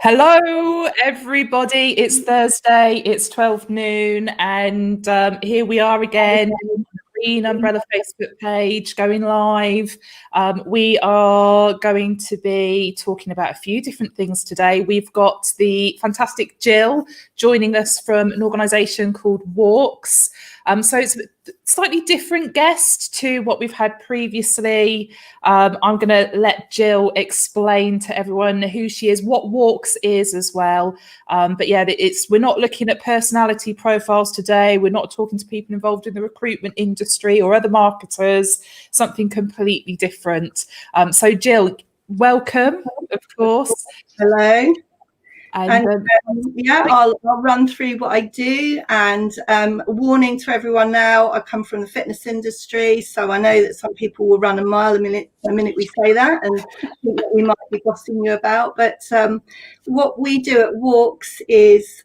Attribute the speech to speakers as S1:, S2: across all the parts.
S1: Hello, everybody. It's Thursday, it's 12 noon, and here we are again on the Green Umbrella Facebook page going live. We are going to be talking about a few different things today. We've got the fantastic Gill joining us from an organisation called WALX. So it's a slightly different guest to what we've had previously. I'm going to let Gill explain to everyone who she is, what WALX is as well. But yeah, we're not looking at personality profiles today. We're not talking to people involved in the recruitment industry or other marketers, something completely different. So Gill, welcome, of course.
S2: Hello. I'll run through what I do, and a warning to everyone now, I come from the fitness industry, so I know that some people will run a mile a minute we say that, and think that we might be gossiping you about. But what we do at WALX is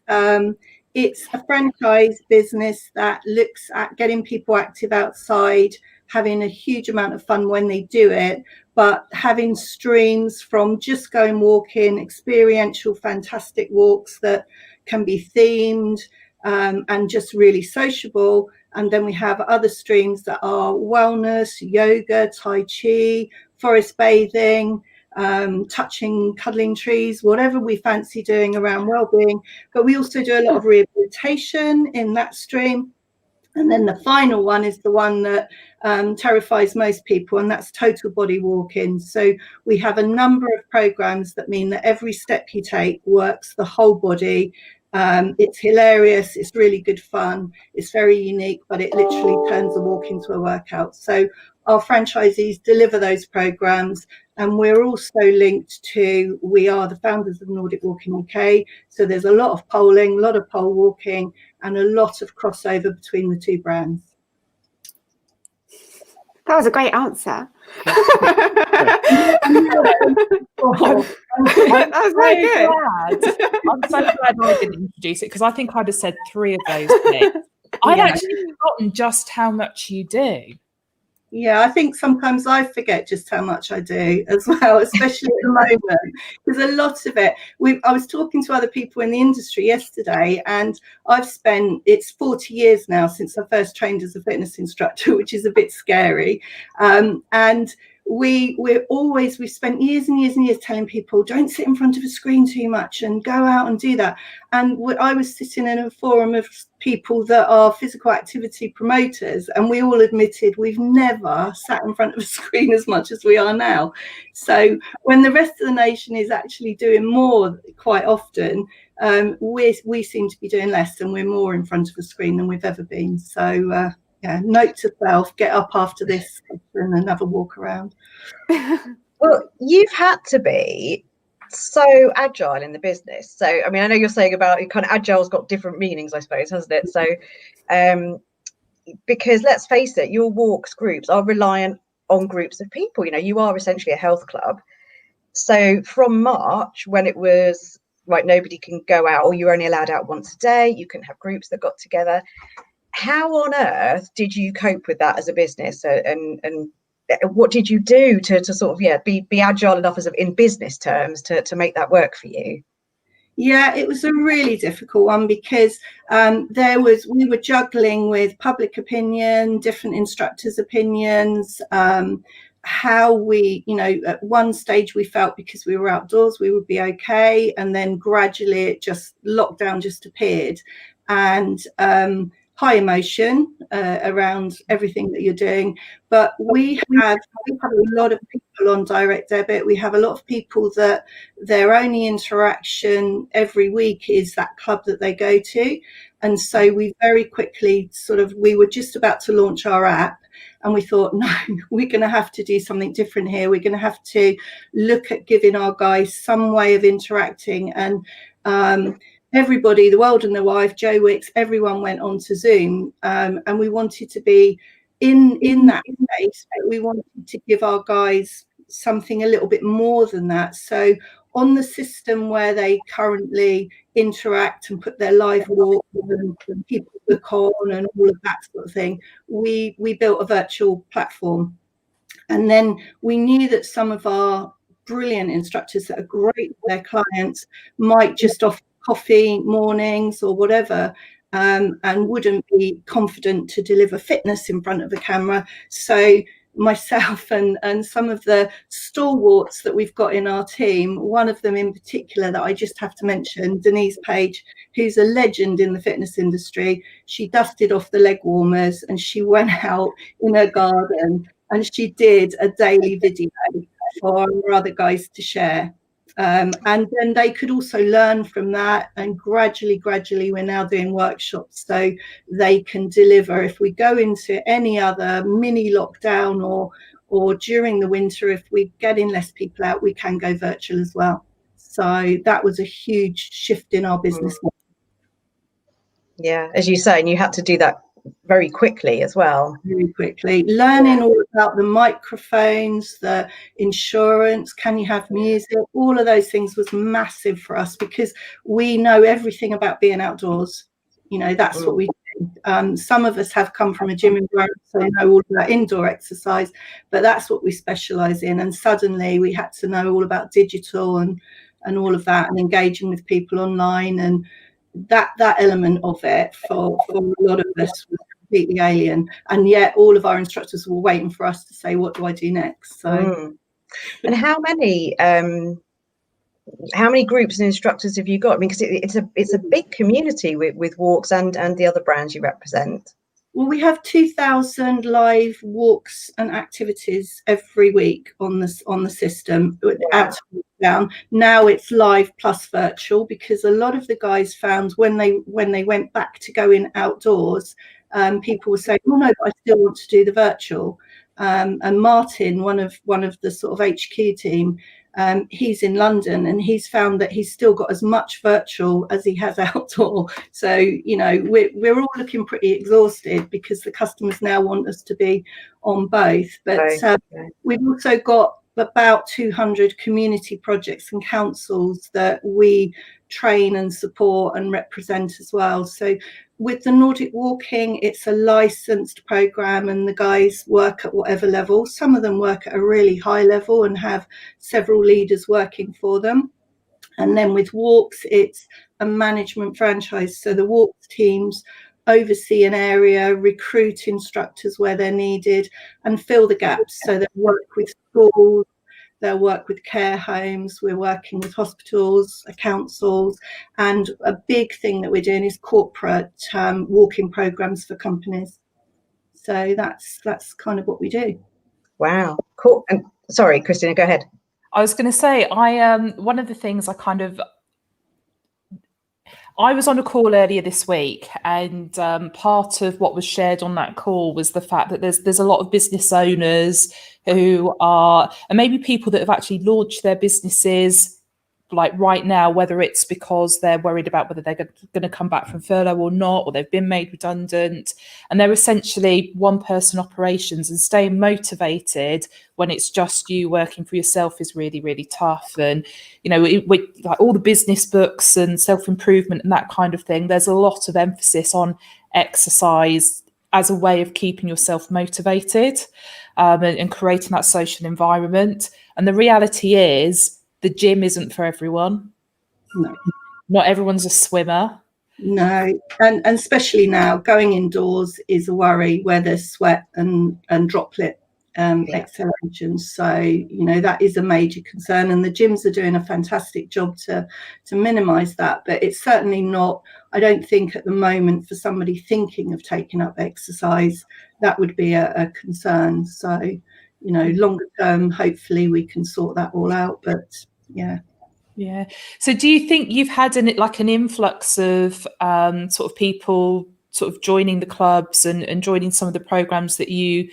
S2: it's a franchise business that looks at getting people active outside, having a huge amount of fun when they do it, but having streams from just going walking, experiential, fantastic walks that can be themed and just really sociable. And then we have other streams that are wellness, yoga, tai chi, forest bathing, touching, cuddling trees, whatever we fancy doing around wellbeing. But we also do a lot of rehabilitation in that stream. And then the final one is the one that terrifies most people, and that's total body walking. So we have a number of programs that mean that every step you take works the whole body. It's hilarious. It's really good fun. It's very unique, but it literally turns a walk into a workout. So our franchisees deliver those programs, and we're also linked to, we are the founders of Nordic Walking UK. So there's a lot of polling, a lot of pole walking, and a lot of crossover between the two brands.
S3: That was a great answer.
S1: That was very good. I'm so glad I didn't introduce it, because I think I'd have said 3 of those things. I'd actually forgotten just how much you do.
S2: Yeah, I think sometimes I forget just how much I do as well, especially at the moment. There's a lot of it. I was talking to other people in the industry yesterday, and it's 40 years now since I first trained as a fitness instructor, which is a bit scary. And we've spent years and years and years telling people, don't sit in front of a screen too much and go out and do that. And I was sitting in a forum of people that are physical activity promoters, and we all admitted we've never sat in front of a screen as much as we are now. So when the rest of the nation is actually doing more quite often, we seem to be doing less, and we're more in front of a screen than we've ever been. So note to self, get up after this and another walk around.
S4: Well, you've had to be so agile in the business. So, I mean, I know you're saying about kind of agile's got different meanings, I suppose, hasn't it? So, because let's face it, your walks groups are reliant on groups of people. You know, you are essentially a health club. So from March, when it was, right, nobody can go out, or you're only allowed out once a day, you can have groups that got together. How on earth did you cope with that as a business, and what did you do to sort of be agile enough, as in business terms, to make that work for you?
S2: Yeah, it was a really difficult one, because we were juggling with public opinion, different instructors' opinions, how we, at one stage we felt because we were outdoors we would be okay, and then gradually lockdown just appeared, and high emotion around everything that you're doing. But we have a lot of people on direct debit. We have a lot of people that their only interaction every week is that club that they go to. And so we very quickly we were just about to launch our app, and we thought, no, we're going to have to do something different here. We're going to have to look at giving our guys some way of interacting. And everybody, the world and the wife, Joe Wicks, everyone went on to Zoom, and we wanted to be in that space. We wanted to give our guys something a little bit more than that. So on the system where they currently interact and put their live walk and people look on and all of that sort of thing, we built a virtual platform. And then we knew that some of our brilliant instructors that are great for their clients, might just offer coffee mornings or whatever, and wouldn't be confident to deliver fitness in front of a camera. So myself and some of the stalwarts that we've got in our team, one of them in particular that I just have to mention, Denise Page, who's a legend in the fitness industry. She dusted off the leg warmers and she went out in her garden and she did a daily video for our other guys to share. And then they could also learn from that, and gradually we're now doing workshops so they can deliver. If we go into any other mini lockdown or during the winter, if we're getting less people out, we can go virtual as well. So that was a huge shift in our business model.
S4: Yeah, as you say, and you had to do that very quickly as well.
S2: Very quickly, learning all about the microphones, the insurance, can you have music, all of those things was massive for us, because we know everything about being outdoors. You know, that's what we do. Some of us have come from a gym environment, so they know all about indoor exercise, but that's what we specialize in. And suddenly we had to know all about digital and all of that, and engaging with people online, and that element of it for a lot of us was completely alien, and yet all of our instructors were waiting for us to say, what do I do next? So
S4: and how many groups and instructors have you got? I mean, because it's a big community with WALX and the other brands you represent.
S2: Well, we have 2,000 live walks and activities every week on the system.
S4: Wow.
S2: Down now it's live plus virtual, because a lot of the guys found when they went back to going outdoors, people were saying, oh no, but I still want to do the virtual. And Martin, one of the sort of HQ team, he's in London, and he's found that he's still got as much virtual as he has outdoor. So, you know, we're all looking pretty exhausted because the customers now want us to be on both. But we've also got about 200 community projects and councils that we train and support and represent as well. So with the Nordic Walking, it's a licensed program, and the guys work at whatever level. Some of them work at a really high level and have several leaders working for them. And then with WALX, it's a management franchise. So the WALX teams oversee an area, recruit instructors where they're needed, and fill the gaps. So they work with schools, they'll work with care homes, we're working with hospitals, councils, and a big thing that we're doing is corporate walking programs for companies. So that's kind of what we do.
S4: Wow, cool. And sorry, Christina, go ahead.
S1: I was going to say, one of the things I was on a call earlier this week, and part of what was shared on that call was the fact that there's a lot of business owners who are, and maybe people that have actually launched their businesses like right now, whether it's because they're worried about whether they're going to come back from furlough or not, or they've been made redundant, and they're essentially one-person operations, and staying motivated when it's just you working for yourself is really, really tough. And, you know, like all the business books and self-improvement and that kind of thing, there's a lot of emphasis on exercise as a way of keeping yourself motivated, and creating that social environment. And the reality is, the gym isn't for everyone.
S2: No.
S1: Not everyone's a swimmer.
S2: No, and especially now, going indoors is a worry where there's sweat and droplet exhalations. So, you know, that is a major concern, and the gyms are doing a fantastic job to minimise that. But it's certainly not, I don't think at the moment, for somebody thinking of taking up exercise, that would be a concern. So, you know, longer term, hopefully we can sort that all out. But yeah.
S1: So do you think you've had an influx of sort of people sort of joining the clubs and joining some of the programs that you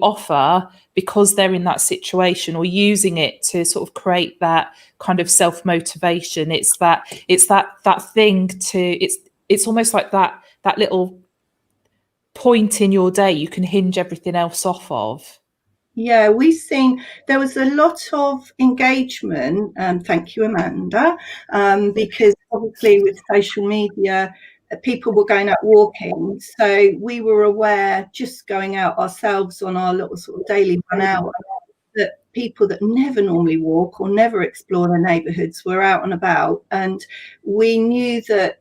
S1: offer because they're in that situation, or using it to sort of create that kind of self-motivation? It's that thing it's almost like that little point in your day you can hinge everything else off of.
S2: Yeah, we've seen there was a lot of engagement, thank you, Amanda, because obviously with social media, people were going out walking. So we were aware, just going out ourselves on our little sort of daily 1 hour, that people that never normally walk or never explore their neighbourhoods were out and about, and we knew that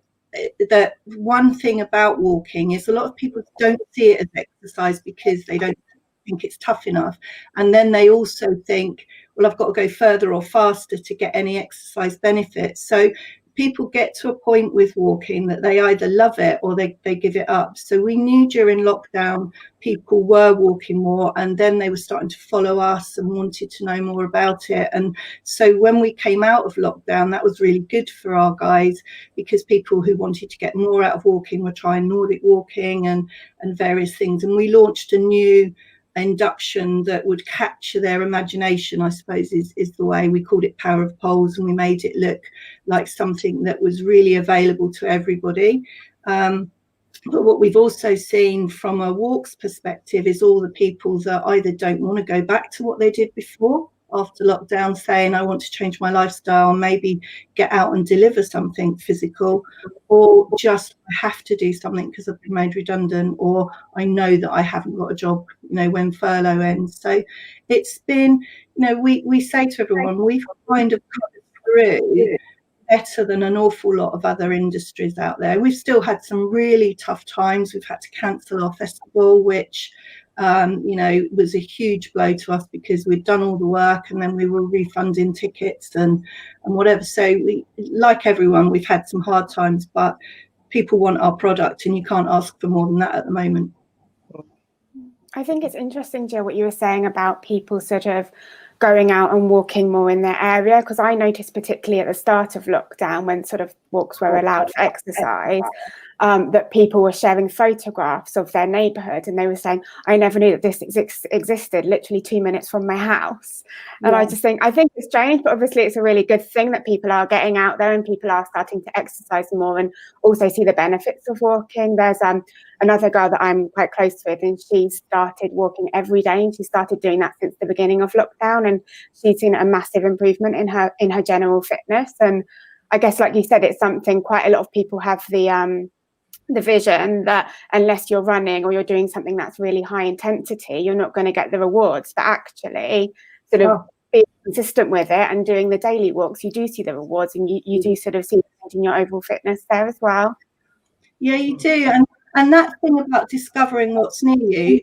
S2: one thing about walking is a lot of people don't see it as exercise because they don't think it's tough enough, and then they also think, well, I've got to go further or faster to get any exercise benefits. So people get to a point with walking that they either love it or they give it up. So we knew during lockdown people were walking more, and then they were starting to follow us and wanted to know more about it. And so when we came out of lockdown, that was really good for our guys, because people who wanted to get more out of walking were trying Nordic walking and various things. And we launched a new induction that would capture their imagination, I suppose is the way. We called it Power of Poles, and we made it look like something that was really available to everybody. But what we've also seen from a walks perspective is all the people that either don't want to go back to what they did before after lockdown, saying, I want to change my lifestyle and maybe get out and deliver something physical, or just have to do something because I've been made redundant, or I know that I haven't got a job, when furlough ends. So it's been, we say to everyone, we've kind of come through better than an awful lot of other industries out there. We've still had some really tough times. We've had to cancel our festival, which was a huge blow to us, because we'd done all the work and then we were refunding tickets and whatever. So we, like everyone, we've had some hard times, but people want our product, and you can't ask for more than that at the moment.
S3: I think it's interesting, Jill, what you were saying about people sort of going out and walking more in their area, because I noticed particularly at the start of lockdown, when sort of walks were allowed for exercise, that people were sharing photographs of their neighbourhood, and they were saying, I never knew that this existed, literally 2 minutes from my house. And I think it's strange, but obviously it's a really good thing that people are getting out there and people are starting to exercise more and also see the benefits of walking. There's another girl that I'm quite close with, and she started walking every day, and she started doing that since the beginning of lockdown, and she's seen a massive improvement in her general fitness. And I guess, like you said, it's something quite a lot of people have the vision that unless you're running or you're doing something that's really high intensity, you're not going to get the rewards. But actually, sort of being consistent with it and doing the daily walks, you do see the rewards, and you do sort of see in your overall fitness there as well.
S2: Yeah, you do. And that thing about discovering what's near you,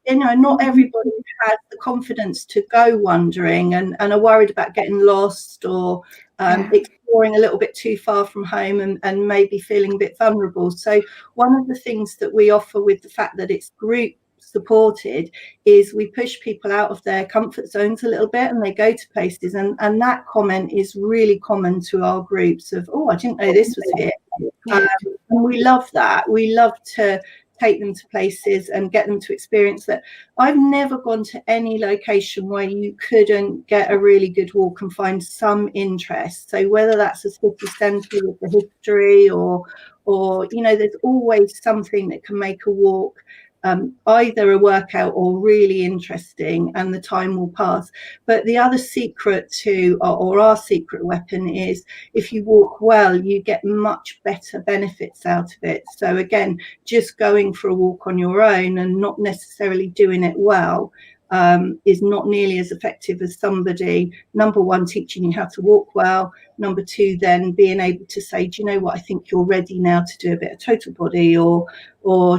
S2: not everybody has the confidence to go wandering and are worried about getting lost or exploring a little bit too far from home and maybe feeling a bit vulnerable. So one of the things that we offer with the fact that it's group supported is we push people out of their comfort zones a little bit, and they go to places, and that comment is really common to our groups of, oh, I didn't know this was here. And we love that. We love to take them to places and get them to experience that. I've never gone to any location where you couldn't get a really good walk and find some interest. So whether that's a city centre with the history or there's always something that can make a walk either a workout or really interesting, and the time will pass. But the other secret or our secret weapon is, if you walk well, you get much better benefits out of it. So again, just going for a walk on your own and not necessarily doing it well is not nearly as effective as somebody, number one, teaching you how to walk well, number two, then being able to say, do you know what, I think you're ready now to do a bit of total body or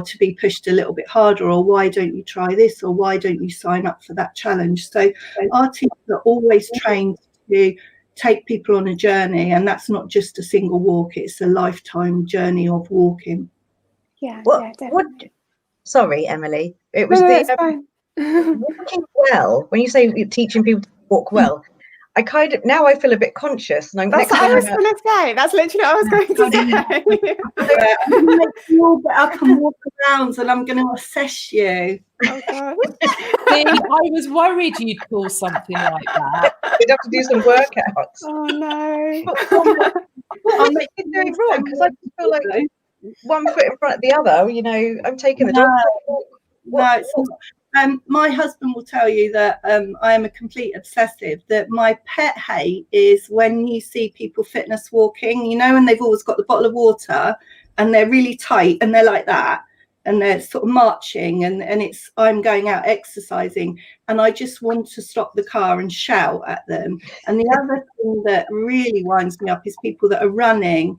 S2: to be pushed a little bit harder, or why don't you try this, or why don't you sign up for that challenge. So our teams are always trained to take people on a journey, and that's not just a single walk, it's a lifetime journey of walking.
S4: Sorry, Emily, it was
S3: it's fine.
S4: walking well. When you say teaching people to walk well, I feel a bit conscious. And
S3: that's what I was going to say. That's literally what I was going to say.
S2: I'm going to make you all get up and walk around, and I'm going to assess you.
S3: Oh, God.
S1: See, I was worried you'd pull something like that.
S4: You'd have to do some workouts.
S3: Oh, no.
S4: What make you do it wrong? Because I feel like one foot in front of the other, I'm taking the dog.
S2: No, it's not. My husband will tell you that I am a complete obsessive, that my pet hate is when you see people fitness walking, and they've always got the bottle of water and they're really tight and they're like that. they're sort of marching, and it's I'm going out exercising, and I just want to stop the car and shout at them. And the other thing that really winds me up is people that are running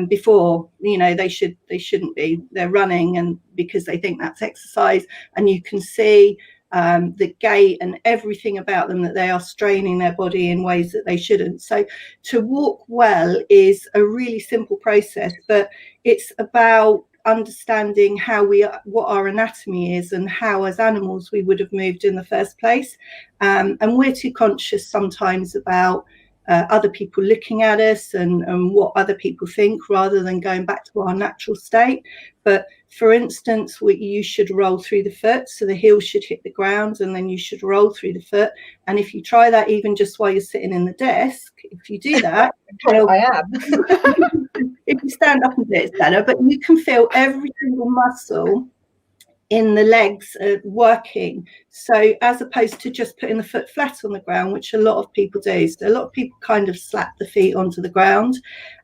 S2: before, you know, they shouldn't be. They're running and because they think that's exercise, and you can see the gait and everything about them that they are straining their body in ways that they shouldn't. So to walk well is a really simple process, but it's about understanding how what our anatomy is and how as animals we would have moved in the first place, and we're too conscious sometimes about other people looking at us and what other people think, rather than going back to our natural state. But for instance, you should roll through the foot, so the heel should hit the ground, and then you should roll through the foot. And if you try that even just while you're sitting in the desk, if you do that, well,
S4: I am.
S2: if you stand up a bit, it's better, but you can feel every single muscle in the legs working. So as opposed to just putting the foot flat on the ground, which a lot of people do. So a lot of people kind of slap the feet onto the ground.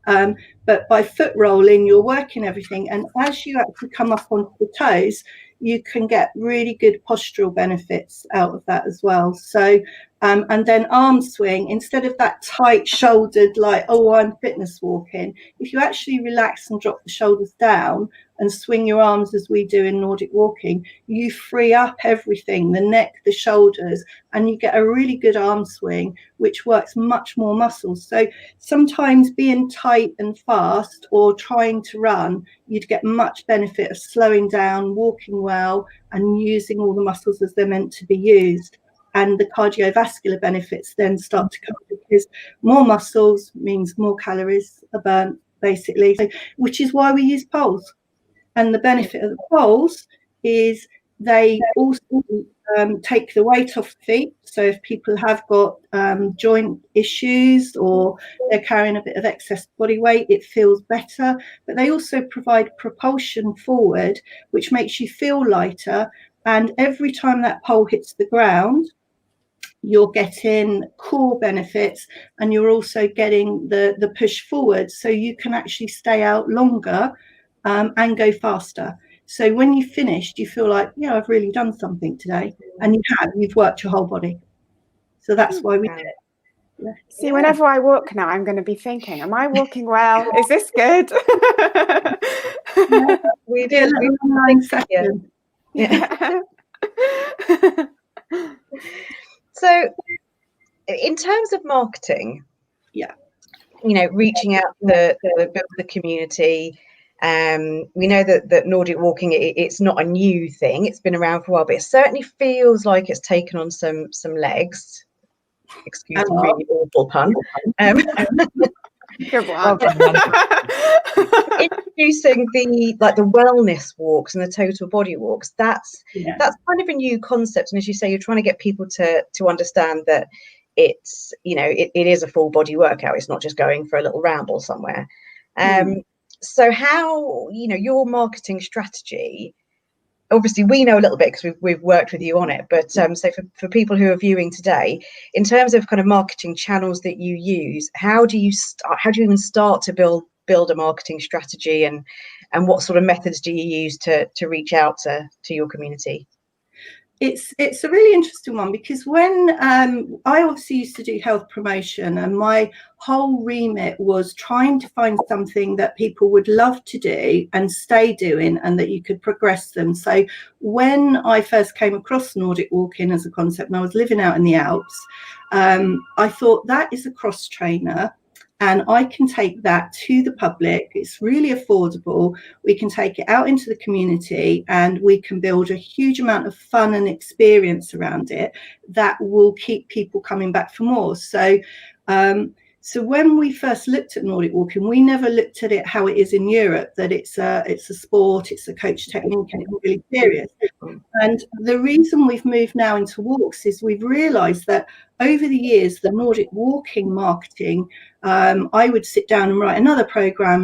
S2: But by foot rolling, you're working everything. And as you actually come up onto the toes, you can get really good postural benefits out of that as well. So, and then arm swing, instead of that tight shouldered, like, oh, I'm fitness walking, if you actually relax and drop the shoulders down and swing your arms as we do in Nordic walking, you free up everything, the neck, the shoulders, and you get a really good arm swing, which works much more muscles. So sometimes being tight and fast or trying to run, you'd get much benefit of slowing down, walking well, and using all the muscles as they're meant to be used. And the cardiovascular benefits then start to come, because more muscles means more calories are burnt, basically, which is why we use poles. And the benefit of the poles is they also take the weight off the feet. So if people have got joint issues or they're carrying a bit of excess body weight, it feels better. But they also provide propulsion forward, which makes you feel lighter. And every time that pole hits the ground, you're getting core benefits, and you're also getting the push forward, so you can actually stay out longer and go faster. So when you finished, you feel like, yeah, I've really done something today, and you've worked your whole body. So that's why we do it. Yeah.
S3: See, whenever I walk now, I'm going to be thinking, am I walking well? Is this good?
S2: Yeah,
S4: We did.
S3: Yeah.
S4: So in terms of marketing,
S2: yeah,
S4: you know, reaching out to the community, we know that Nordic walking, it's not a new thing. It's been around for a while, but it certainly feels like it's taken on some legs. Excuse the really awful pun.
S3: Good one.
S4: Introducing the wellness walks and the total body walks, that's kind of a new concept. And as you say, you're trying to get people to understand that it's, you know, it is a full body workout. It's not just going for a little ramble somewhere. So how, you know, your marketing strategy, obviously we know a little bit because we've worked with you on it, but so for people who are viewing today, in terms of kind of marketing channels that you use, how do you even start to build a marketing strategy, and what sort of methods do you use to reach out to your community?
S2: It's a really interesting one, because when I obviously used to do health promotion, and my whole remit was trying to find something that people would love to do and stay doing, and that you could progress them. So when I first came across Nordic walking as a concept, and I was living out in the Alps, I thought that is a cross trainer. And I can take that to the public. It's really affordable. We can take it out into the community, and we can build a huge amount of fun and experience around it that will keep people coming back for more. So when we first looked at Nordic walking, we never looked at it how it is in Europe, that it's a sport, it's a coach technique, and it's really serious. And the reason we've moved now into walks is we've realised that over the years, the Nordic walking marketing, I would sit down and write another programme,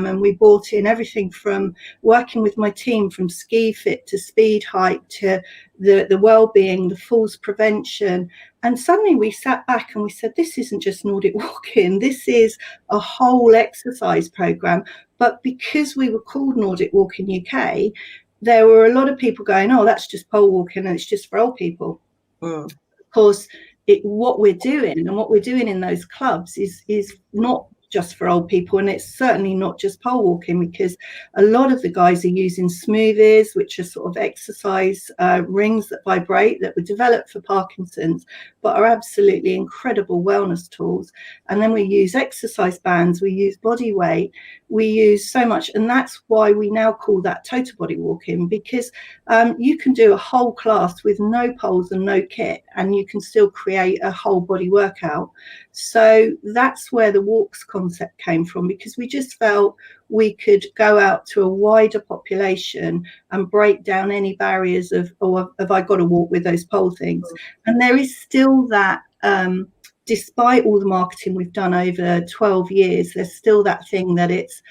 S2: and we brought in everything from working with my team, from ski fit to speed hike to the wellbeing, the falls prevention. And suddenly we sat back and we said, this isn't just Nordic walking, this is a whole exercise programme, But because we were called Nordic Walking UK, there were a lot of people going, oh, that's just pole walking and it's just for old people. Of course, what we're doing in those clubs is not just for old people, and it's certainly not just pole walking, because a lot of the guys are using smoothies, which are sort of exercise rings that vibrate, that were developed for Parkinson's but are absolutely incredible wellness tools. And then we use exercise bands, we use body weight, we use so much, and that's why we now call that total body walking, because you can do a whole class with no poles and no kit, and you can still create a whole body workout. So that's where the walks concept came from, because we just felt we could go out to a wider population and break down any barriers of, oh, have I got to walk with those pole things? And there is still that, despite all the marketing we've done over 12 years, there's still that thing that it's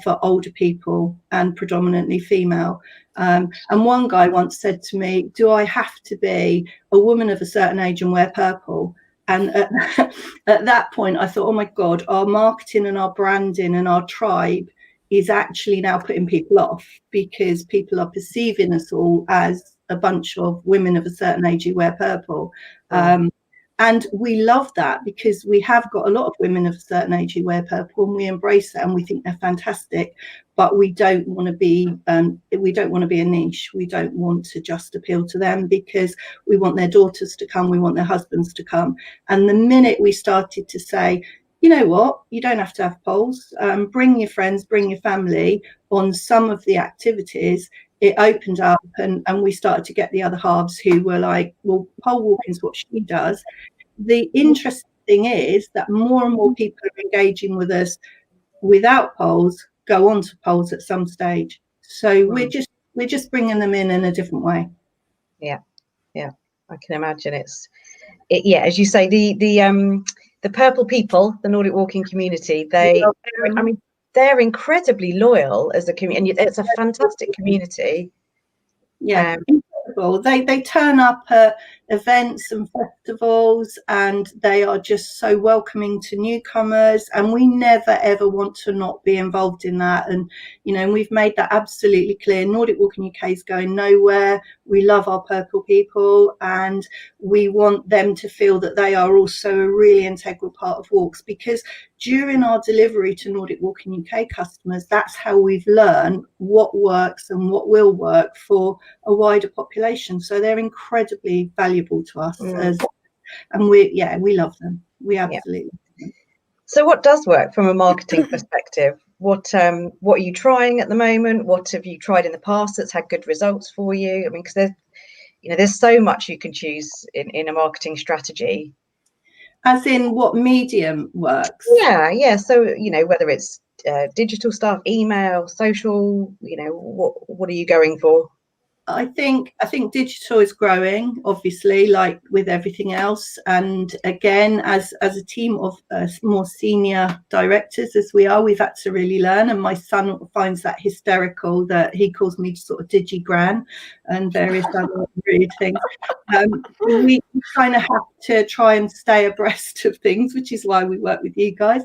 S2: for older people and predominantly female. And one guy once said to me, do I have to be a woman of a certain age and wear purple? And at that point, I thought, oh, my God, our marketing and our branding and our tribe is actually now putting people off, because people are perceiving us all as a bunch of women of a certain age who wear purple. And we love that, because we have got a lot of women of a certain age who wear purple, and we embrace that and we think they're fantastic. But we don't want to be a niche. We don't want to just appeal to them, because we want their daughters to come, we want their husbands to come. And the minute we started to say, you know what, you don't have to have poles, bring your friends, bring your family on some of the activities, it opened up, and we started to get the other halves who were like, well, pole walking is what she does. The interesting thing is that more and more people are engaging with us without poles, go on to poles at some stage. So we're just bringing them in a different way. Yeah,
S4: I can imagine yeah, as you say, the purple people, the Nordic walking community, they're incredibly loyal as a community, and it's a fantastic community.
S2: Yeah, incredible. They turn up at events and festivals, and they are just so welcoming to newcomers, and we never ever want to not be involved in that. And we've made that absolutely clear. Nordic Walking UK is going nowhere. We love our purple people, and we want them to feel that they are also a really integral part of walks, because during our delivery to Nordic Walking UK customers, that's how we've learned what works and what will work for a wider population. So they're incredibly valuable to us, and we love them. We absolutely love them.
S4: So what does work from a marketing perspective? What are you trying at the moment? What have you tried in the past that's had good results for you? I mean, because there's so much you can choose in a marketing strategy.
S2: As in what medium works?
S4: Yeah. So, whether it's digital stuff, email, social, what are you going for?
S2: I think digital is growing, obviously, like with everything else. And again, as a team of more senior directors as we are, we've had to really learn. And my son finds that hysterical, that he calls me sort of digigran and various other weird things. We kind of have to try and stay abreast of things, which is why we work with you guys.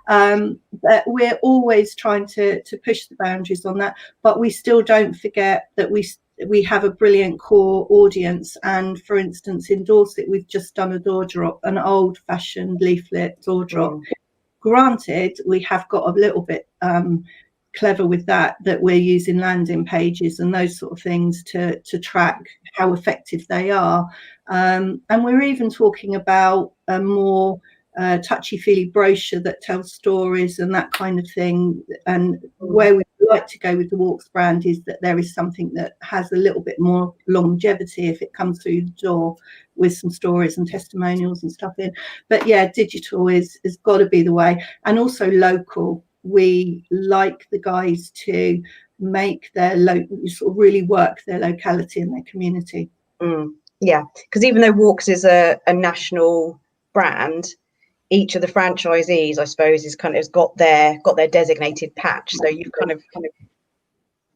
S2: But we're always trying to push the boundaries on that. But we still don't forget that we have a brilliant core audience. And for instance, in Dorset, we've just done a door drop, an old fashioned leaflet door drop. Granted, we have got a little bit clever with that we're using landing pages and those sort of things to track how effective they are. And we're even talking about a more touchy-feely brochure that tells stories and that kind of thing. And where we like to go with the Walks brand is that there is something that has a little bit more longevity if it comes through the door, with some stories and testimonials and stuff in. But yeah, digital has got to be the way. And also local. We like the guys to make their sort of really work their locality and their community.
S4: Yeah, because even though Walks is a national brand, each of the franchisees, I suppose, has got their designated patch. So you've kind of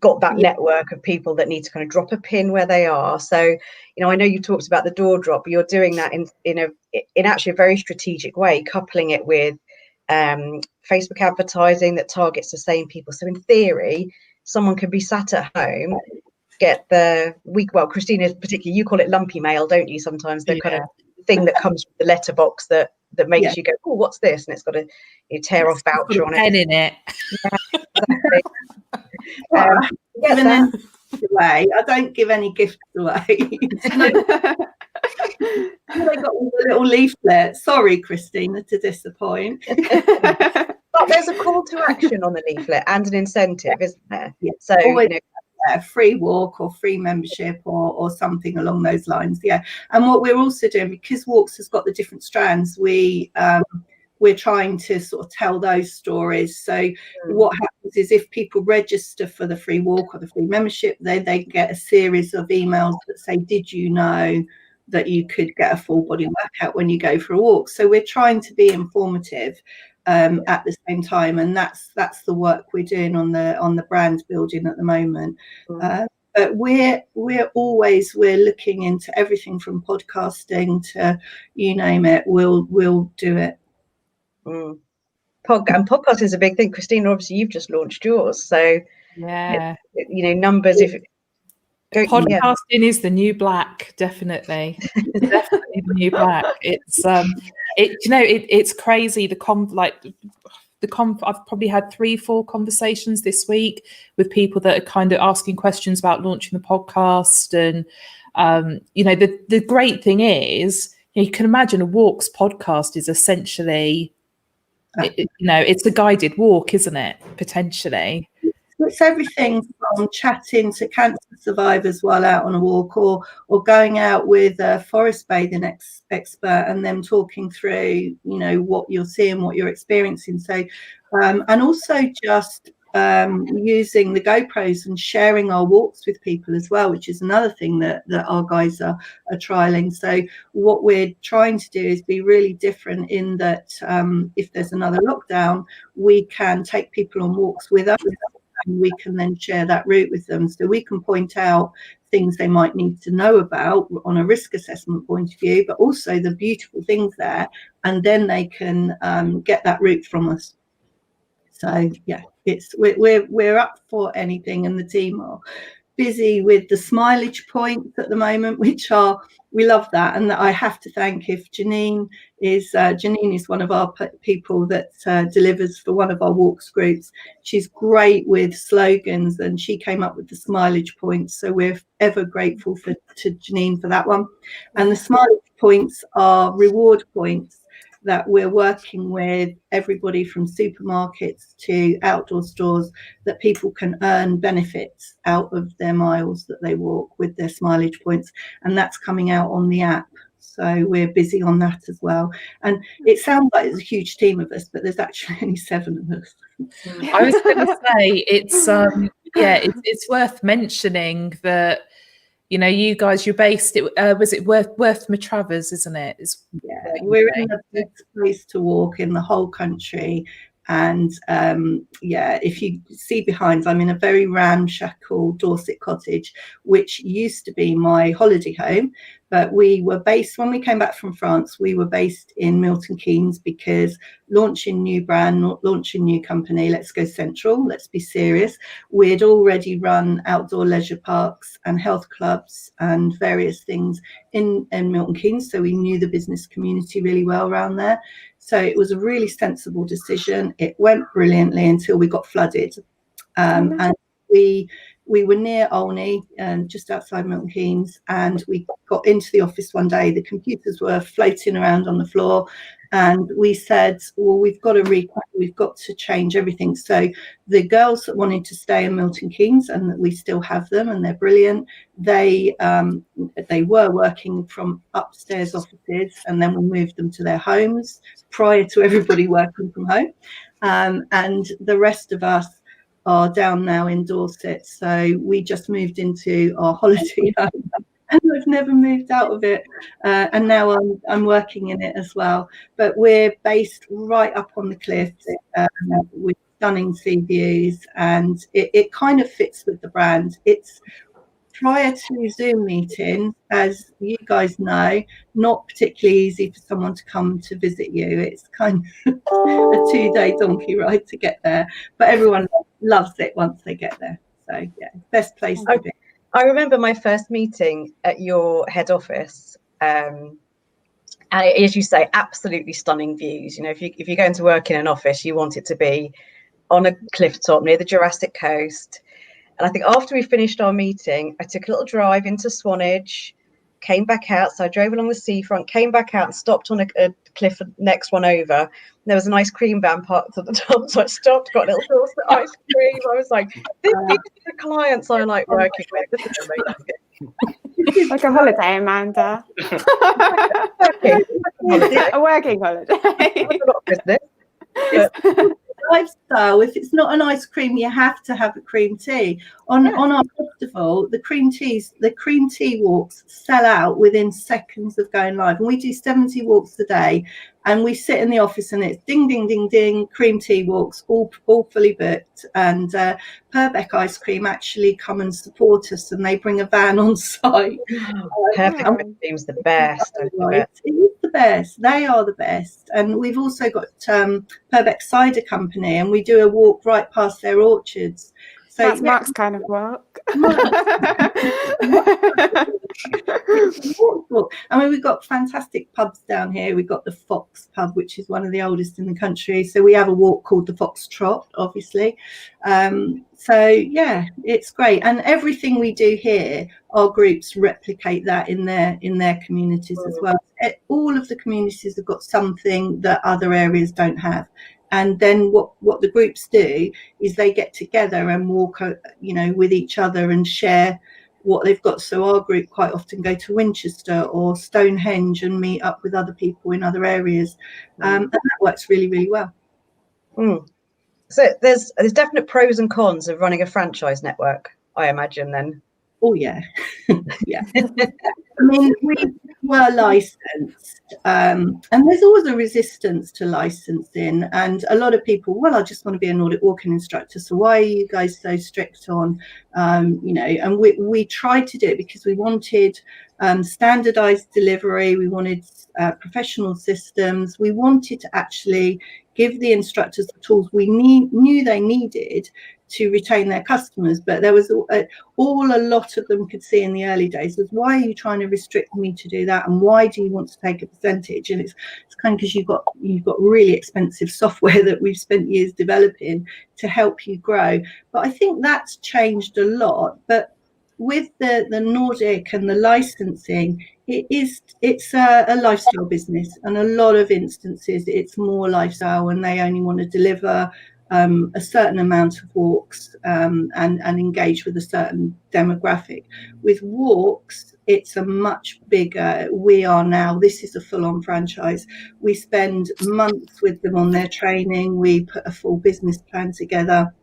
S4: got that network of people that need to kind of drop a pin where they are. So, I know you talked about the door drop, but you're doing that in actually a very strategic way, coupling it with Facebook advertising that targets the same people. So in theory, someone could be sat at home, get the week, well, Christina, particularly, you call it lumpy mail, don't you? Sometimes the kind of thing that comes from the letterbox that makes you go, oh, what's this? And it's got a tear off voucher on it.
S1: Pen in it.
S4: Exactly.
S2: Away. I don't give any gifts away. They got a little leaflet. Sorry, Christina, to disappoint.
S4: But there's a call to action on the leaflet and an incentive, isn't there?
S2: Yeah.
S4: So
S2: always, a free walk or free membership or something along those lines. Yeah. And what we're also doing, because Walks has got the different strands, we're trying to sort of tell those stories. So what happens is, if people register for the free walk or the free membership, they get a series of emails that say, did you know that you could get a full body workout when you go for a walk? So we're trying to be informative at the same time, and that's the work we're doing on the brand building at the moment. But we're looking into everything from podcasting to you name it. We'll do it.
S4: And podcast is a big thing. Christina, obviously you've just launched yours, so
S1: yeah,
S4: numbers. If
S1: podcasting is the new black, definitely. It's definitely the new black. It's it's crazy. I've probably had 3-4 conversations this week with people that are kind of asking questions about launching the podcast, and the great thing is, you can imagine a Walks podcast is essentially, it's a guided walk, isn't it? Potentially.
S2: It's everything from chatting to cancer survivors while out on a walk, or going out with a forest bathing expert and them talking through, what you're seeing, what you're experiencing. So, and also just using the GoPros and sharing our walks with people as well, which is another thing that our guys are trialing. So what we're trying to do is be really different in that if there's another lockdown, we can take people on walks with us, and we can then share that route with them. So we can point out things they might need to know about on a risk assessment point of view, but also the beautiful things there, and then they can get that route from us. So yeah, we're up for anything, and the team are busy with the smilage points at the moment, which we love that. And I have to thank, if Janine is one of our people that delivers for one of our Walks groups. She's great with slogans, and she came up with the smilage points, so we're ever grateful to Janine for that one. And the smilage points are reward points that we're working with everybody from supermarkets to outdoor stores, that people can earn benefits out of their miles that they walk with their smilage points, and that's coming out on the app. So we're busy on that as well. And it sounds like it's a huge team of us, but there's actually only 7 of us.
S1: I was going to say, it's worth mentioning that, you guys, you're based, was it Worth Matravers, isn't it?
S2: We're in the best place to walk in the whole country. And if you see behind, I'm in a very ramshackle Dorset cottage, which used to be my holiday home. But we were based, when we came back from France, we were based in Milton Keynes, because launching new brand, launching new company, let's go central, let's be serious. We'd already run outdoor leisure parks and health clubs and various things in Milton Keynes, so we knew the business community really well around there. So it was a really sensible decision. It went brilliantly until we got flooded. And we were near Olney, just outside Milton Keynes, and we got into the office one day. The computers were floating around on the floor, and we said, well, we've got to change everything. So the girls that wanted to stay in Milton Keynes, and that we still have them, and they're brilliant, they were working from upstairs offices, and then we moved them to their homes prior to everybody working from home. And the rest of us are down now in Dorset. So we just moved into our holiday home, and I've never moved out of it. And now I'm working in it as well. But we're based right up on the cliffs with stunning sea views, and it kind of fits with the brand. prior to Zoom meetings, as you guys know, not particularly easy for someone to come to visit you. It's kind of a 2-day donkey ride to get there, but everyone loves it once they get there. So yeah, best place to be.
S4: I remember my first meeting at your head office, and as you say, absolutely stunning views. You know, if you go into work in an office, you want it to be on a cliff top near the Jurassic Coast. And I think after we finished our meeting, I took a little drive into Swanage, came back out. So I drove along the seafront, came back out and stopped on a cliff next one over. There was an ice cream van parked at the top. So I stopped, got a little sauce of ice cream. I was like, these are the clients I like working with. This is amazing.
S3: Like a holiday, Amanda. A working holiday.
S4: A lot of business. But
S2: lifestyle, if it's not an ice cream, you have to have a cream tea. On our festival, the cream tea walks sell out within seconds of going live, and we do 70 walks a day, and we sit in the office and it's ding ding ding ding, cream tea walks, all fully booked. And Purbeck Ice Cream actually come and support us, and they bring a van on site.
S4: Perfect seems the best.
S2: It is the best. They are the best. And we've also got Purbeck Cider Company, and we do a walk right past their orchards. So
S3: that's Mark's kind of walk.
S2: I mean, we've got fantastic pubs down here. We've got the Fox pub, which is one of the oldest in the country. So we have a walk called the Fox Trot, obviously. So yeah, it's great. And everything we do here, our groups replicate that in their communities as well. All of the communities have got something that other areas don't have. And then what the groups do is they get together and walk, with each other and share what they've got. So our group quite often go to Winchester or Stonehenge and meet up with other people in other areas. And that works really, really well.
S4: So there's definite pros and cons of running a franchise network, I imagine then.
S2: Oh yeah. Yeah. I mean, we were licensed, and there's always a resistance to licensing, and a lot of people, well, I just want to be a Nordic walking instructor, so why are you guys so strict on, and we tried to do it because we wanted standardized delivery, we wanted professional systems, we wanted to actually give the instructors the tools we knew they needed to retain their customers. But there was a lot of them could see in the early days was, why are you trying to restrict me to do that, and why do you want to take a percentage? And it's kind of because you've got really expensive software that we've spent years developing to help you grow. But I think that's changed a lot. But with the Nordic and the licensing, it's a lifestyle business, and a lot of instances it's more lifestyle, and they only want to deliver a certain amount of walks and engage with a certain demographic. With walks, it's a much bigger, this is a full-on franchise. We spend months with them on their training, we put a full business plan together.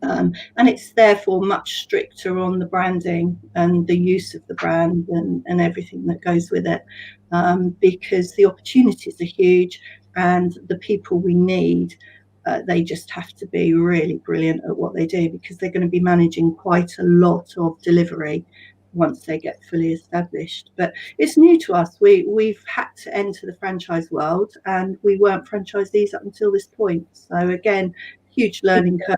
S2: And it's therefore much stricter on the branding and the use of the brand and everything that goes with it, because the opportunities are huge, and the people we need, they just have to be really brilliant at what they do, because they're going to be managing quite a lot of delivery once they get fully established. But it's new to us. We've had to enter the franchise world, and we weren't franchisees up until this point. So again, huge learning curve.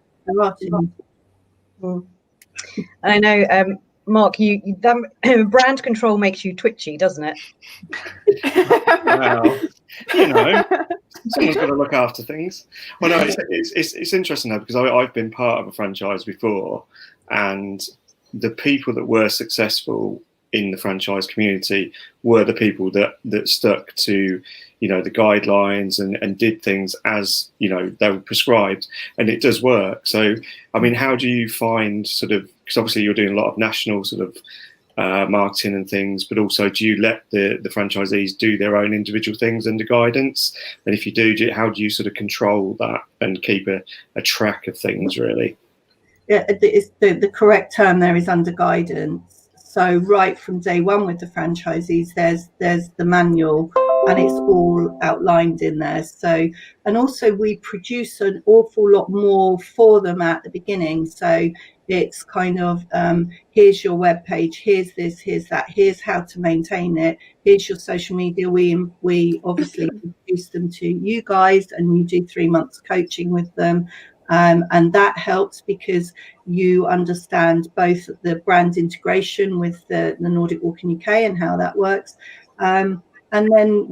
S4: I know, Mark, you brand control makes you twitchy, doesn't it?
S5: Well, someone's got to look after things. Well, no, it's interesting though, because I've been part of a franchise before, and the people that were successful in the franchise community were the people that stuck to the guidelines and did things as they were prescribed, and it does work. So I mean, how do you find because obviously you're doing a lot of national marketing and things, but also do you let the franchisees do their own individual things under guidance? And if you do, how do you control that and keep a track of things, really?
S2: Yeah, the correct term there is under guidance. So right from day one with the franchisees, there's the manual and it's all outlined in there. So, and also we produce an awful lot more for them at the beginning. So it's kind of, here's your web page, here's this, here's that, here's how to maintain it, here's your social media. We obviously introduce them to you guys, and you do 3 months coaching with them. And that helps because you understand both the brand integration with the Nordic Walking UK and how that works. And then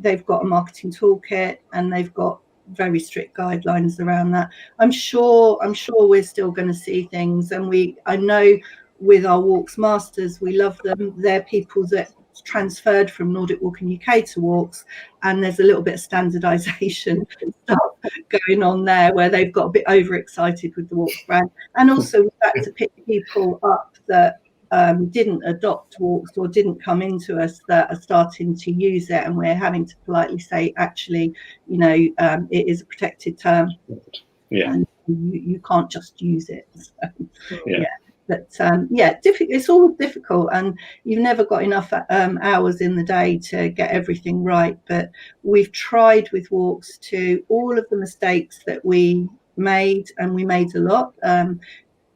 S2: they've got a marketing toolkit, and they've got very strict guidelines around that. I'm sure we're still going to see things, and I know with our Walks Masters, we love them. They're people that transferred from Nordic Walking UK to Walks, and there's a little bit of standardization stuff going on there where they've got a bit overexcited with the Walks brand. And also we've had to pick people up that didn't adopt Walks or didn't come into us, that are starting to use it, and we're having to politely say, actually, it is a protected term.
S5: Yeah.
S2: And you can't just use it. So,
S5: yeah.
S2: But it's all difficult, and you've never got enough hours in the day to get everything right. But we've tried with Walks to all of the mistakes that we made, and we made a lot.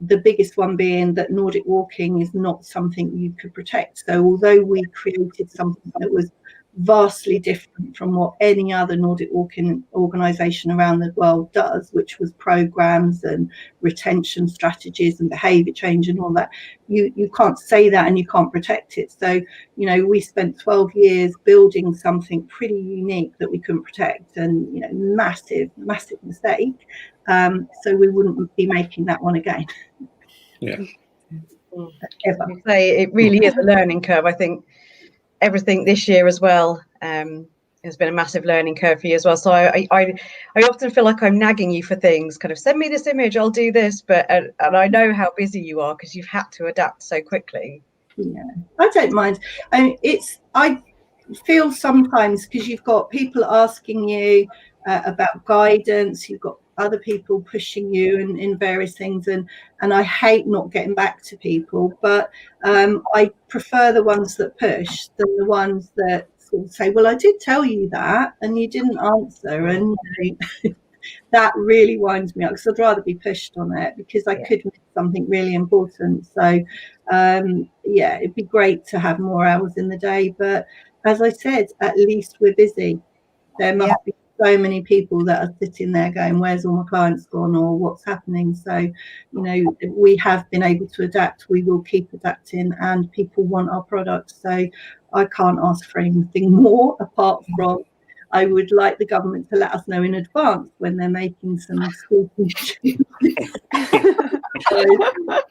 S2: The biggest one being that Nordic Walking is not something you could protect. So although we created something that was vastly different from what any other Nordic Walking organisation around the world does, which was programs and retention strategies and behaviour change and all that, you can't say that and you can't protect it. So, we spent 12 years building something pretty unique that we couldn't protect, and, massive mistake. So we wouldn't be making that one again.
S5: Yeah.
S2: Ever.
S4: You say it really is a learning curve. I think everything this year as well has been a massive learning curve for you as well. So I often feel like I'm nagging you for things, kind of send me this image, I'll do this, but and I know how busy you are because you've had to adapt so quickly.
S2: Yeah, I don't mind. I feel sometimes, because you've got people asking you about guidance, you've got other people pushing you in various things, and I hate not getting back to people, but I prefer the ones that push than the ones that sort of say, well, I did tell you that and you didn't answer, and that really winds me up, because I'd rather be pushed on it, because I could miss something really important. So it'd be great to have more hours in the day, but as I said, at least we're busy. There must be so many people that are sitting there going, where's all my clients gone, or what's happening? So, we have been able to adapt. We will keep adapting, and people want our products. So I can't ask for anything more, apart from I would like the government to let us know in advance when they're making some sweeping changes. It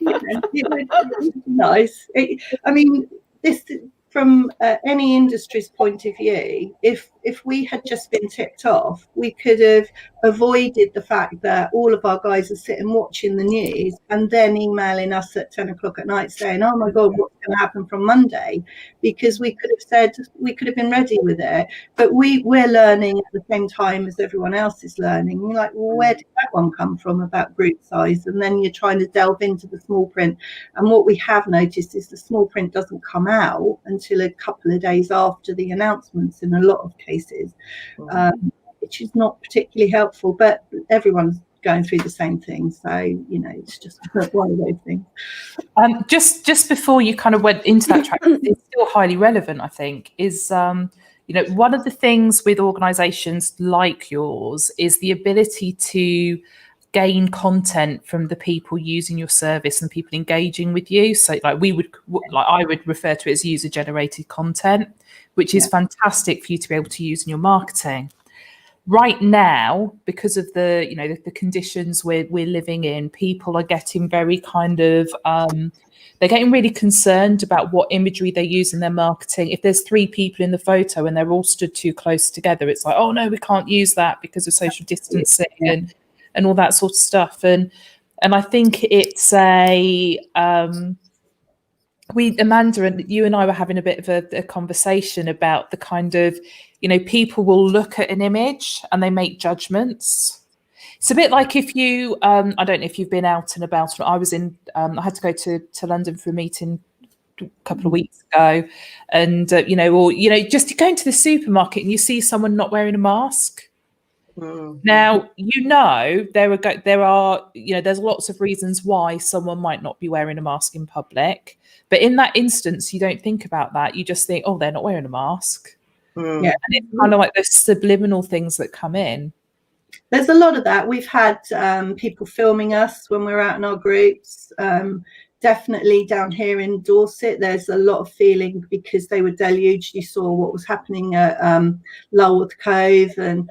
S2: would be nice. This, from any industry's point of view, if we had just been ticked off, we could have avoided the fact that all of our guys are sitting watching the news and then emailing us at 10 o'clock at night saying, oh my God, what's going to happen from Monday? Because we could have been ready with it. But we're learning at the same time as everyone else is learning. You're like, well, where did that one come from about group size? And then you're trying to delve into the small print. And what we have noticed is the small print doesn't come out until a couple of days after the announcements in a lot of cases, which is not particularly helpful, but everyone's going through the same thing. So, it's just one of those things.
S1: Just before you kind of went into that track, it's still highly relevant, I think, is, one of the things with organisations like yours is the ability to gain content from the people using your service and people engaging with you. So I would refer to it as user generated content, which is fantastic for you to be able to use in your marketing. Right now, because of the conditions we're living in, people are getting very kind of they're getting really concerned about what imagery they use in their marketing. If there's 3 people in the photo and they're all stood too close together, it's like, oh no, we can't use that because of social distancing and all that sort of stuff. And I think it's Amanda, and you and I were having a bit of a conversation about the kind of, people will look at an image and they make judgments. It's a bit like if you, I don't know if you've been out and about. I was I had to go to London for a meeting couple of weeks ago, and just going to the supermarket and you see someone not wearing a mask. Now, there are there's lots of reasons why someone might not be wearing a mask in public, but in that instance, you don't think about that. You just think, oh, they're not wearing a mask.
S2: Yeah,
S1: and it's kind of like those subliminal things that come in.
S2: There's a lot of that. We've had people filming us when we're out in our groups. Definitely down here in Dorset, there's a lot of feeling because they were deluged. You saw what was happening at Lulworth Cove, and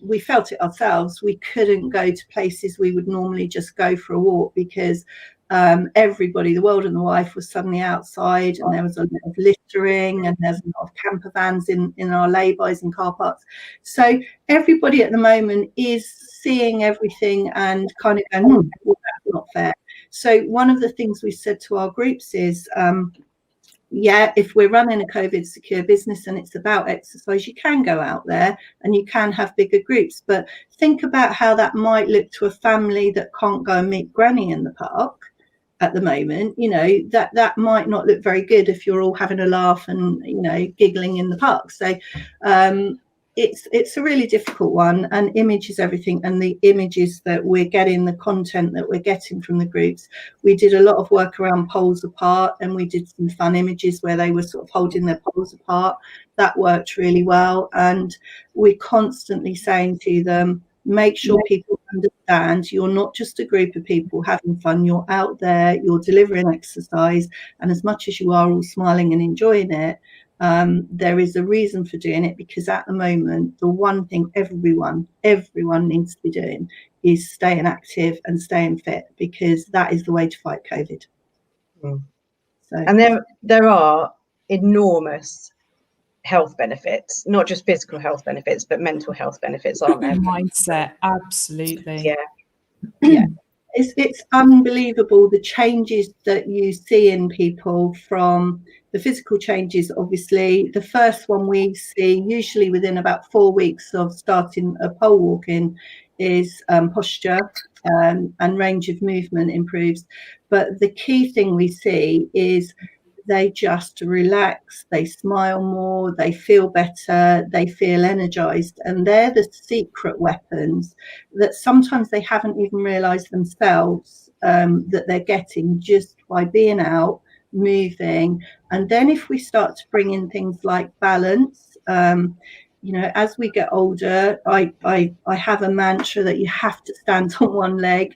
S2: we felt it ourselves. We couldn't go to places we would normally just go for a walk because everybody, the world and the wife, was suddenly outside, and there was a lot of littering, and there's a lot of camper vans in our laybys and car parks. So everybody at the moment is seeing everything and kind of going, well, that's not fair. So one of the things we said to our groups is, if we're running a COVID secure business and it's about exercise, you can go out there and you can have bigger groups, but think about how that might look to a family that can't go and meet granny in the park at the moment. That might not look very good if you're all having a laugh and giggling in the park. So it's a really difficult one, and image is everything. And the images that we're getting, the content that we're getting from the groups, we did a lot of work around poles apart, and we did some fun images where they were sort of holding their poles apart. That worked really well, and we're constantly saying to them, make sure people understand you're not just a group of people having fun. You're out there, you're delivering exercise, and as much as you are all smiling and enjoying it, there is a reason for doing it, because at the moment the one thing everyone needs to be doing is staying active and staying fit, because that is the way to fight COVID. So,
S4: and there are enormous health benefits, not just physical health benefits, but mental health benefits, aren't there?
S1: Mindset, absolutely.
S2: Yeah. It's unbelievable the changes that you see in people, from the physical changes. Obviously, the first one we see usually within about 4 weeks of starting a pole walking is posture, and range of movement improves. But the key thing we see is they just relax, they smile more, they feel better, they feel energized. And they're the secret weapons that sometimes they haven't even realized themselves that they're getting just by being out, moving. And then if we start to bring in things like balance, as we get older, I have a mantra that you have to stand on one leg,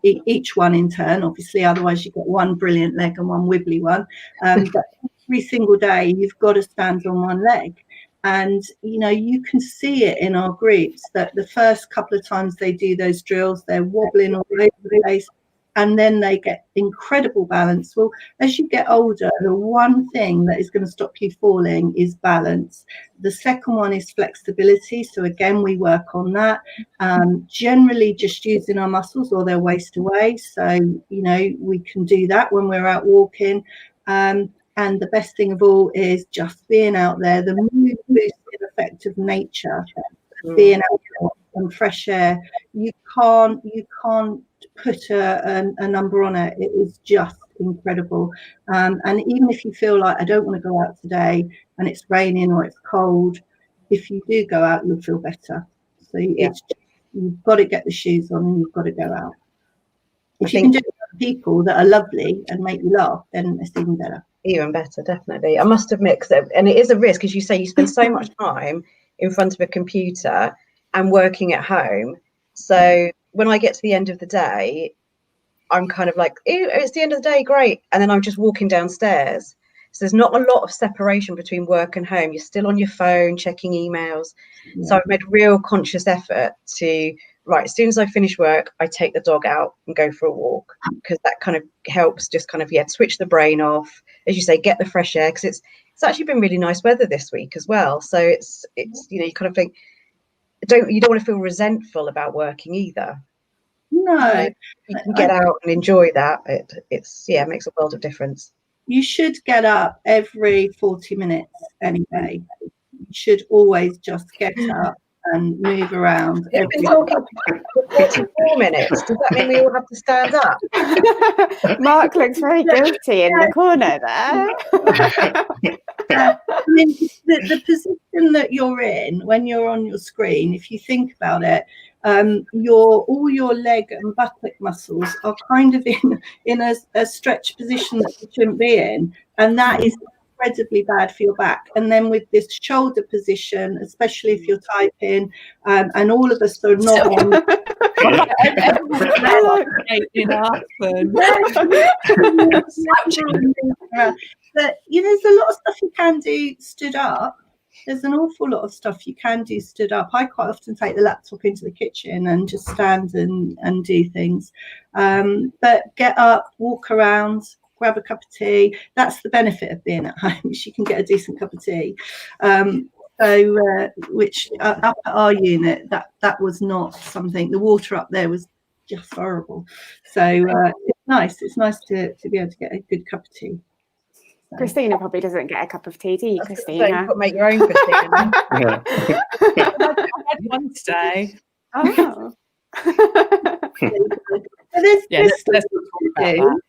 S2: each one in turn, obviously, otherwise you get one brilliant leg and one wibbly one. But every single day you've got to stand on one leg. And you can see it in our groups that the first couple of times they do those drills, they're wobbling all over the place, and then they get incredible balance. Well, as you get older, the one thing that is going to stop you falling is balance. The second one is flexibility. So again, we work on that. Generally just using our muscles or their waist away. So, we can do that when we're out walking. And the best thing of all is just being out there, the mood boosting effect of nature, being out there and fresh air. You can't put a number on it. It is just incredible. And even if you feel like, I don't want to go out today and it's raining or it's cold, if you do go out, you'll feel better. So you've got to get the shoes on and you've got to go out. If you can do it with people that are lovely and make you laugh, then it's even better.
S4: Even better, definitely. I must admit, and it is a risk, as you say, you spend so much time in front of a computer and working at home. So when I get to the end of the day, I'm kind of like, ew, it's the end of the day, great. And then I'm just walking downstairs. So there's not a lot of separation between work and home. You're still on your phone, checking emails. Yeah. So I've made real conscious effort to, right, as soon as I finish work, I take the dog out and go for a walk, because that kind of helps just kind of, switch the brain off. As you say, get the fresh air, because it's actually been really nice weather this week as well. So it's you kind of think, you don't want to feel resentful about working either.
S2: No,
S4: you can get out and enjoy that. It makes a world of difference.
S2: You should get up every 40 minutes anyway. You should always just get up and move around.
S4: We've been talking for 44 minutes. Does that mean we all have to stand up?
S3: Mark looks very guilty in the corner there.
S2: I mean, the position that you're in when you're on your screen, if you think about it, all your leg and buttock muscles are kind of in a stretched position that you shouldn't be in, and that is incredibly bad for your back. And then with this shoulder position, especially if you're typing, and all of us are not on. But there's a lot of stuff you can do stood up. There's an awful lot of stuff you can do stood up. I quite often take the laptop into the kitchen and just stand and do things. But get up, walk around, grab a cup of tea. That's the benefit of being at home. You can get a decent cup of tea. Which up at our unit, that was not something. The water up there was just horrible. So it's nice. It's nice to be able to get a good cup of tea. So.
S3: Christina probably doesn't get a cup of tea, do you, Christina?
S4: You've got to make your own, Christina.
S1: I had one today.
S3: Oh.
S1: Let's talk about that.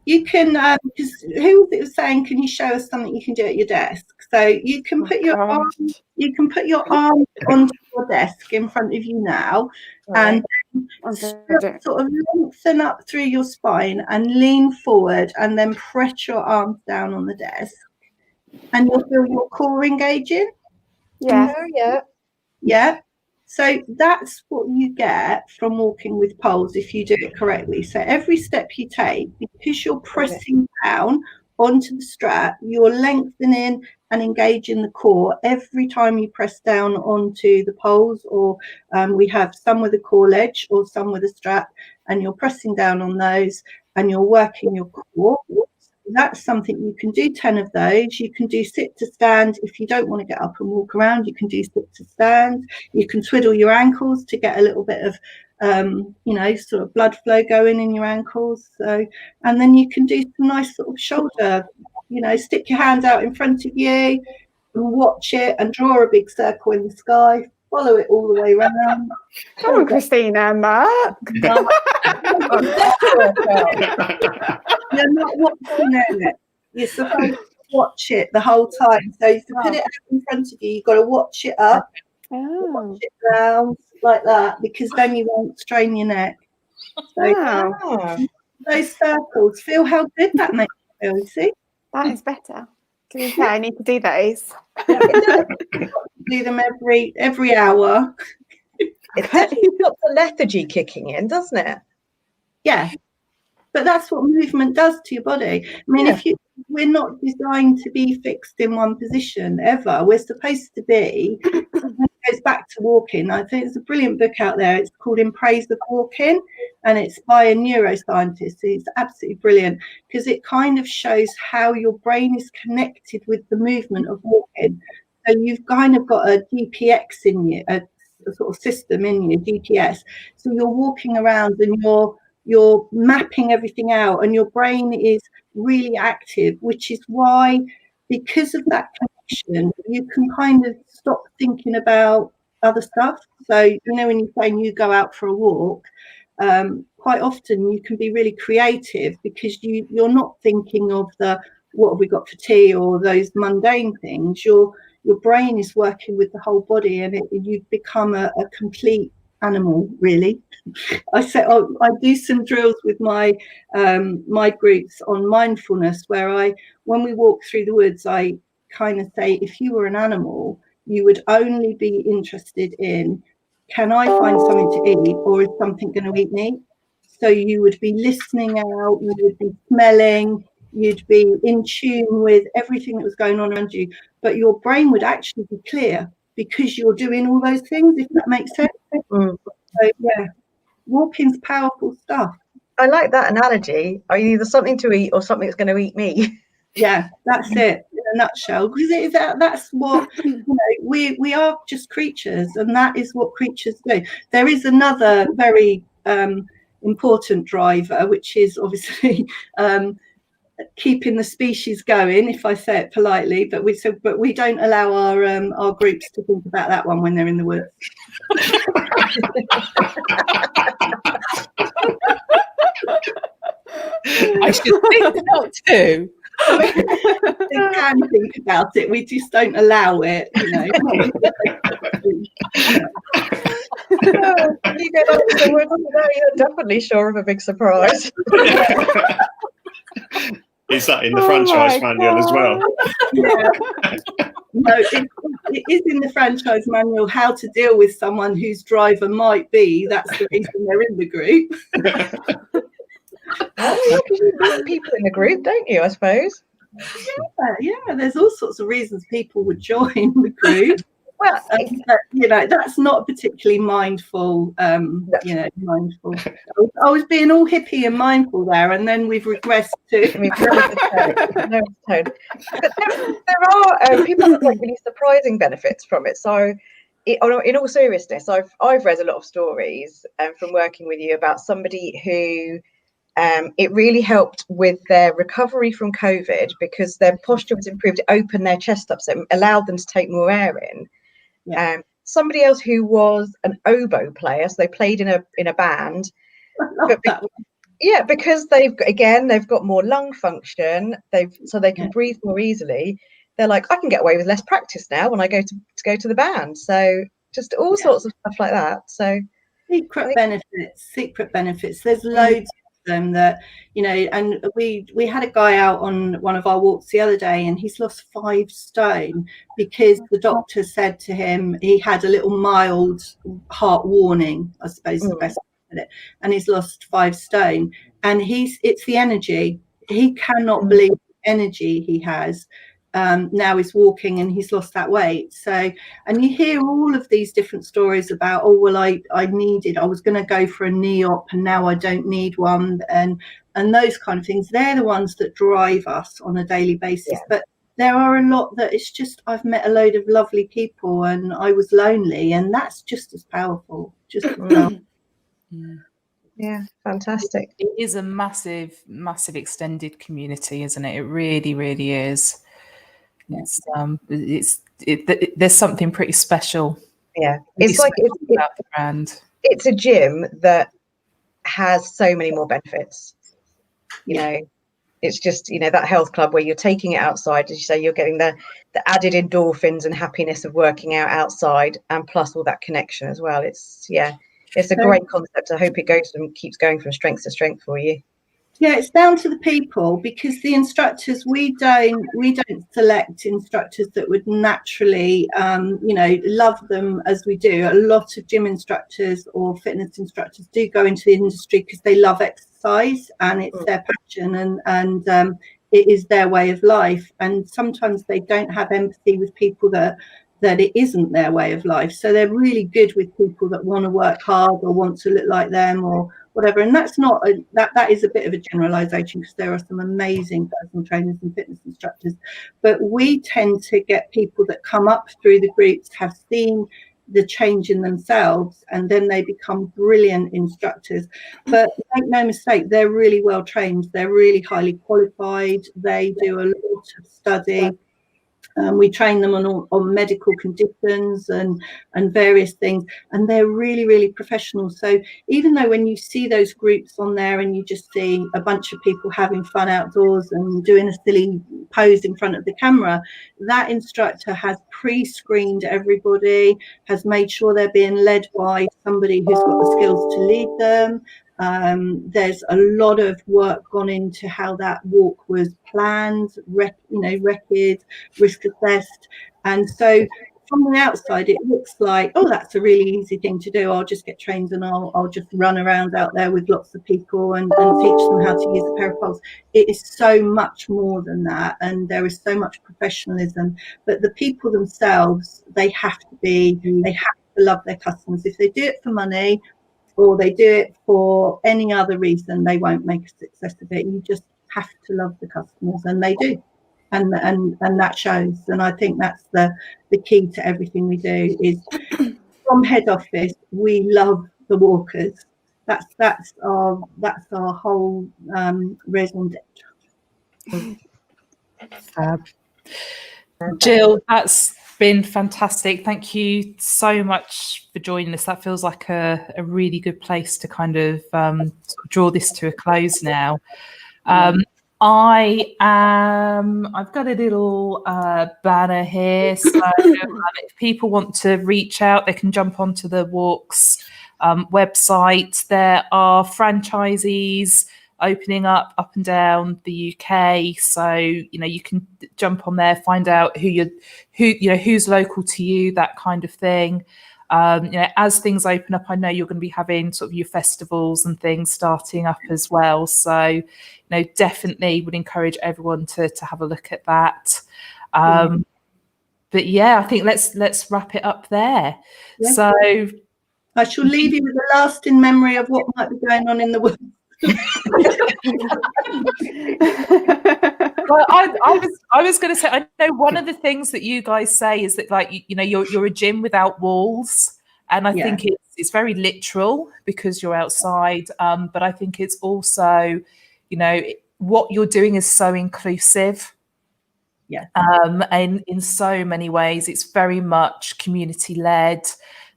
S2: You can, because who was saying, can you show us something you can do at your desk? So you can put your arm, onto your desk in front of you now, and sort of lengthen up through your spine and lean forward, and then press your arms down on the desk, and you'll feel your core engaging. Yeah. So that's what you get from walking with poles if you do it correctly. So every step you take, because you're pressing down onto the strap, you're lengthening and engaging the core every time you press down onto the poles, or we have some with a core ledge or some with a strap, and you're pressing down on those and you're working your core. That's something you can do 10 of those. You can do sit to stand. If you don't want to get up and walk around, you can do sit to stand. You can twiddle your ankles to get a little bit of sort of blood flow going in your ankles. So, and then you can do some nice sort of shoulder, stick your hand out in front of you and watch it and draw a big circle in the sky. Follow it all the way around.
S3: Come on, Christina, Mark.
S2: You're not watching it. You're supposed to watch it the whole time. So if you put it out in front of you, you've got to watch it up, watch it down like that, because then you won't strain your neck. So those circles, feel how good that makes you feel, you see?
S3: That is better. To be fair, I need to do those.
S2: Do them every hour.
S4: It's definitely got the lethargy kicking in, doesn't it?
S2: Yeah. But that's what movement does to your body. I mean, we're not designed to be fixed in one position ever. We're supposed to be. It goes back to walking. I think there's a brilliant book out there. It's called In Praise of Walking, and it's by a neuroscientist. It's absolutely brilliant because it kind of shows how your brain is connected with the movement of walking. So you've kind of got a GPX in you, a sort of system in you, GPS. So you're walking around and you're mapping everything out, and your brain is really active, which is why, because of that connection, you can kind of stop thinking about other stuff. So, when you're saying you go out for a walk, quite often you can be really creative because you're not thinking of what have we got for tea or those mundane things. Your brain is working with the whole body, and you become a complete animal, really. I do some drills with my groups on mindfulness, where when we walk through the woods, I kind of say, if you were an animal, you would only be interested in, can I find something to eat, or is something going to eat me? So you would be listening out, you would be smelling, you'd be in tune with everything that was going on around you, but your brain would actually be clear because you're doing all those things, if that makes sense. So yeah, walking's powerful stuff.
S4: I like that analogy. Are you either something to eat or something that's going to eat me?
S2: Yeah, that's it in a nutshell. Because that's what we are, just creatures, and that is what creatures do. There is another very important driver, which is obviously keeping the species going, if I say it politely, but we don't allow our groups to think about that one when they're in the woods.
S1: I should think not to.
S2: They can think about it, we just don't allow it, you know.
S4: You get up to the woods today, you're definitely sure of a big surprise.
S5: Is that in the franchise manual as well?
S2: Yeah. No, it is in the franchise manual how to deal with someone whose driver might be. That's the reason they're in the group.
S4: You meet people in the group, don't you, I suppose?
S2: Yeah, there's all sorts of reasons people would join the group.
S4: Well,
S2: but, you know, that's not particularly mindful. You know, mindful. I was being all hippie and mindful there, and then we've regressed to.
S4: But there are people have like really surprising benefits from it. So, in all seriousness, I've read a lot of stories from working with you about somebody who. It really helped with their recovery from COVID because their posture was improved. It opened their chest up, so it allowed them to take more air in. Yeah. Somebody else who was an oboe player, so they played in a band. Because they've got more lung function. So they can breathe more easily. They're like, I can get away with less practice now when I go to the band. So just all sorts of stuff like that. So
S2: secret benefits. There's loads. Them that, you know, and we had a guy out on one of our walks the other day, and he's lost 5 stone because the doctor said to him he had a little mild heart warning, I suppose the best way to put it, and he's lost 5 stone, and it's the energy. He cannot believe the energy he has. Now he's walking and he's lost that weight. So, and you hear all of these different stories about, oh, well, I was going to go for a knee op and now I don't need one, and those kind of things. They're the ones that drive us on a daily basis. Yeah. But there are a lot that it's just, I've met a load of lovely people and I was lonely, and that's just as powerful. Just as powerful.
S4: Yeah, fantastic.
S1: It is a massive extended community, isn't it? It really, really is. There's something pretty special.
S4: Yeah, it's like it's a gym that has so many more benefits. You know, it's just, you know, that health club where you're taking it outside, as you say, you're getting the added endorphins and happiness of working out outside, and plus all that connection as well. It's a great concept. I hope it keeps going from strength to strength for you.
S2: Yeah, it's down to the people, because the instructors, we don't select instructors that would naturally, you know, love them as we do. A lot of gym instructors or fitness instructors do go into the industry because they love exercise and it's their passion, and it is their way of life. And sometimes they don't have empathy with people that it isn't their way of life. So they're really good with people that want to work hard or want to look like them or whatever. And that's not that is a bit of a generalization, because there are some amazing personal trainers and fitness instructors, but we tend to get people that come up through the groups, have seen the change in themselves, and then they become brilliant instructors. But make no mistake, they're really well trained, they're really highly qualified, they do a lot of study. We train them on medical conditions and various things, and they're really, really professional. So even though when you see those groups on there and you just see a bunch of people having fun outdoors and doing a silly pose in front of the camera, that instructor has pre-screened everybody, has made sure they're being led by somebody who's got the skills to lead them. There's a lot of work gone into how that walk was planned, recorded, risk assessed, and so from the outside it looks like, oh, that's a really easy thing to do. I'll just get trained and I'll just run around out there with lots of people and teach them how to use a pair of poles. It is so much more than that, and there is so much professionalism. But the people themselves, they have to love their customers. If they do it for money or they do it for any other reason, they won't make a success of it. You just have to love the customers, and they do, and that shows. And I think that's the key to everything we do, is from head office, we love the walkers. That's our whole raison d'etre.
S1: Gill, that's been fantastic. Thank you so much for joining us. That feels like a really good place to kind of draw this to a close now. I've got a little banner here. So if people want to reach out, they can jump onto the WALX website. There are franchisees opening up and down the UK, so you can jump on there, find out who's local to you, that kind of thing. As things open up, I know you're going to be having sort of your festivals and things starting up as well, so definitely would encourage everyone to have a look at that. But yeah, I think let's wrap it up there. So
S2: I shall leave you with a lasting memory of what might be going on in the world.
S1: Well, I was going to say, I know one of the things that you guys say is that, like, you're a gym without walls, and I think it's very literal because you're outside, but I think it's also, what you're doing is so inclusive. And in so many ways, it's very much community led.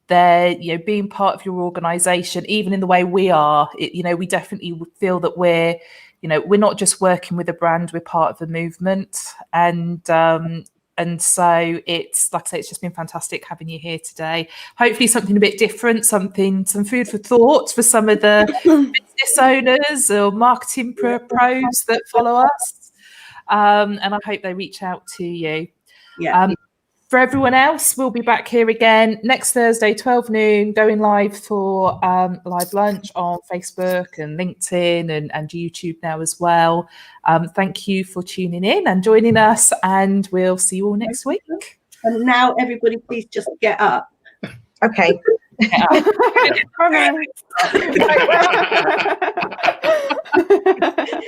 S1: They're being part of your organization, even in the way we are, we definitely feel that we're not just working with a brand, we're part of the movement. And so it's, like I say, it's just been fantastic having you here today. Hopefully something a bit different, some food for thought for some of the business owners or marketing pros that follow us. And I hope they reach out to you. For everyone else, we'll be back here again next Thursday, 12 noon, going live for live lunch on Facebook and LinkedIn and YouTube now as well. Thank you for tuning in and joining us, and we'll see you all next week.
S2: And now, everybody, please just get up.
S4: Okay.
S3: Get up.